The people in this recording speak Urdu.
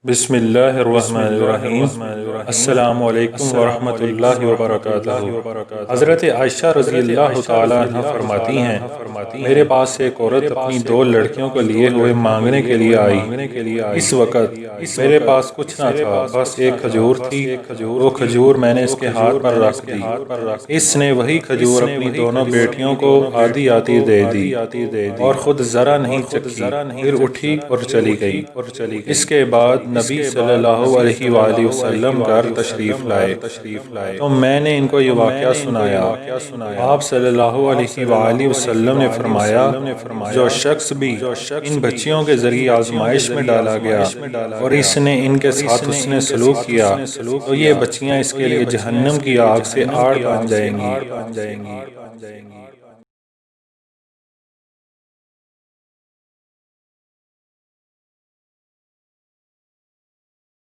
بسم اللہ الرحمن الرحیم۔ السلام علیکم ورحمۃ اللہ وبرکاتہ۔ حضرت عائشہ رضی اللہ تعالیٰ عنہ فرماتی ہیں، میرے پاس ایک عورت اپنی 2 لڑکیوں کو لیے ہوئے مانگنے کے لیے آئی۔ اس وقت میرے پاس کچھ نہ تھا، بس ایک کھجور تھی۔ وہ کھجور میں نے اس کے ہاتھ پر رکھ دی۔ اس نے وہی کھجور اپنی دونوں بیٹیوں کو آدھی آدھی دے دی اور خود ذرا نہیں چکھی، پھر اٹھی اور چلی گئی۔ اس کے بعد نبی صلی اللہ علیہ وآلہ وسلم گھر تشریف لائے تو میں نے ان کو یہ واقعہ سنایا۔ آپ صلی اللہ علیہ وآلہ وسلم نے فرمایا، جو شخص بھی ان بچیوں کے ذریعے آزمائش میں ڈالا گیا اور اس نے ان کے ساتھ حسن سلوک کیا تو یہ بچیاں اس کے لیے جہنم کی آگ سے آڑ بن جائیں گی۔